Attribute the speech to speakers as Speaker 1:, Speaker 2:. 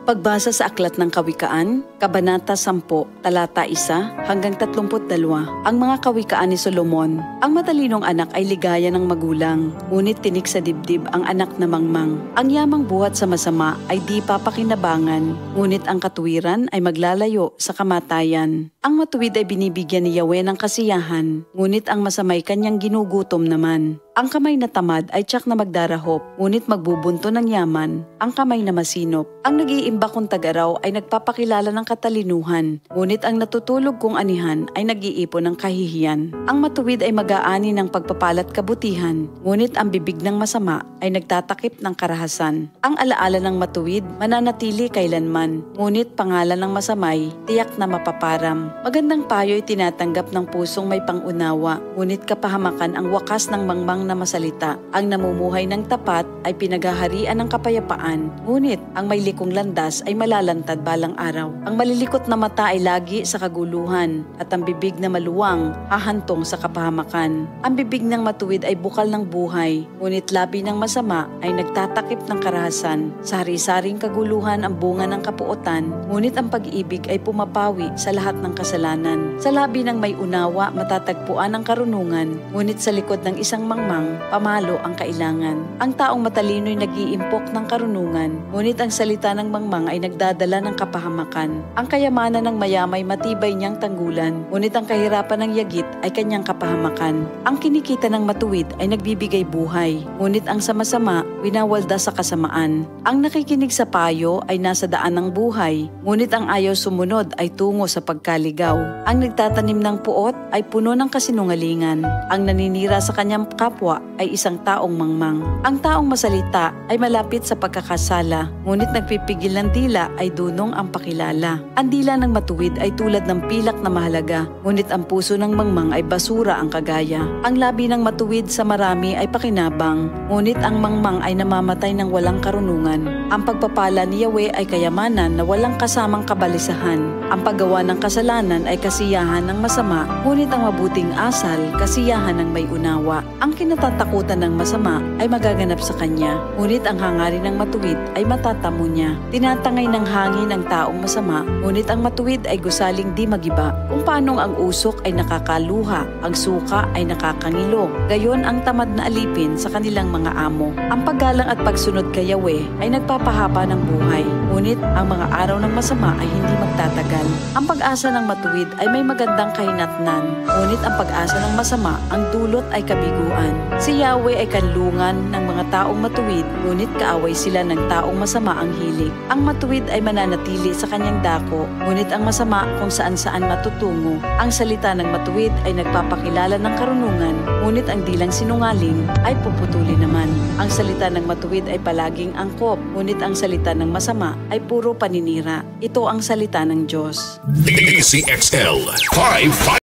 Speaker 1: Pagbasa sa Aklat ng Kawikaan, Kabanata 10, Talata 1 hanggang 32. Ang mga kawikaan ni Solomon. Ang matalinong anak ay ligaya ng magulang, ngunit tinik sa dibdib ang anak na mangmang. Ang yamang buhat sa masama ay di papakinabangan, ngunit ang katuwiran ay maglalayo sa kamatayan. Ang matuwid ay binibigyan ni Yahweh ng kasiyahan, ngunit ang masamay kanyang ginugutom naman. Ang kamay na tamad ay tiyak na magdarahop, ngunit magbubunto ng yaman ang kamay na masinop. Ang nag-iimbak kong tag-araw ay nagpapakilala ng katalinuhan, ngunit ang natutulog kong anihan ay nag-iipon ng kahihiyan. Ang matuwid ay mag-aani ng pagpapalat kabutihan, ngunit ang bibig ng masama ay nagtatakip ng karahasan. Ang alaala ng matuwid mananatili kailanman, ngunit pangalan ng masamay tiyak na mapaparam. Magandang payo ay tinatanggap ng pusong may pangunawa, ngunit kapahamakan ang wakas ng mangmang na masalita. Ang namumuhay ng tapat ay pinaghaharian ng kapayapaan, ngunit ang may likong landas ay malalantad balang araw. Ang malilikot na mata ay lagi sa kaguluhan, at ang bibig na maluwang hahantong sa kapahamakan. Ang bibig ng matuwid ay bukal ng buhay, ngunit labi ng masama ay nagtatakip ng karahasan. Sa hari-saring kaguluhan ang bunga ng kapuotan, ngunit ang pag-ibig ay pumapawi sa lahat ng kasalanan. Sa labi ng may unawa matatagpuan ang karunungan, ngunit sa likod ng isang mangmang pamalo ang kailangan. Ang taong matalino'y nag-iimpok ng karunungan, ngunit ang salita ng mangmang ay nagdadala ng kapahamakan. Ang kayamanan ng mayamay matibay niyang tanggulan, ngunit ang kahirapan ng yagit ay kanyang kapahamakan. Ang kinikita ng matuwid ay nagbibigay buhay, ngunit ang sama-sama winawalda sa kasamaan. Ang nakikinig sa payo ay nasa daan ng buhay, ngunit ang ayaw sumunod ay tungo sa pagkaligaw. Ang nagtatanim ng puot ay puno ng kasinungalingan. Ang naninira sa kanyang kapwa ay isang taong mangmang. Ang taong masalita ay malapit sa pagkakasala, ngunit nagpipigil ng dila ay dunong ang pakilala. Ang dila ng matuwid ay tulad ng pilak na mahalaga, ngunit ang puso ng mangmang ay basura ang kagaya. Ang labi ng matuwid sa marami ay pakinabang, ngunit ang mangmang ay namamatay ng walang karunungan. Ang pagpapala ni Yahweh ay kayamanan na walang kasamang kabalisahan. Ang paggawa ng kasalanan ay kasiyahan ng masama, ngunit ang mabuting asal, kasiyahan ng may unawa. Ang kinatatakutan ng masama ay magaganap sa kanya, ngunit ang hangarin ng matuwid ay matatamo niya. Tinatangay ng hangin ang taong masama, ngunit ang matuwid ay gusaling di magiba. Kung paanong ang usok ay nakakaluha, ang suka ay nakakangilo, gayon ang tamad na alipin sa kanilang mga amo. Ang paggalang at pagsunod kay Yahweh ay nagpapahaba ng buhay, ngunit ang mga araw ng masama ay hindi magtatagal. Ang pag-asa ng matuwid ay may magandang kahinatnan, ngunit ang pag-asa ng masama ang dulot ay kabiguan. Si Yahweh ay kanlungan ng mga taong matuwid, ngunit kaaway sila ng taong masama ang hilig. Ang matuwid ay mananatili sa kanyang dako, ngunit ang masama kung saan-saan matutungo. Ang salita ng matuwid ay nagpapakilala ng karunungan, ngunit ang dilang sinungaling ay puputuli naman. Ang salita ng matuwid ay palaging angkop, ngunit ang salita ng masama ay puro paninira. Ito ang salita ng Diyos.
Speaker 2: DCXL 5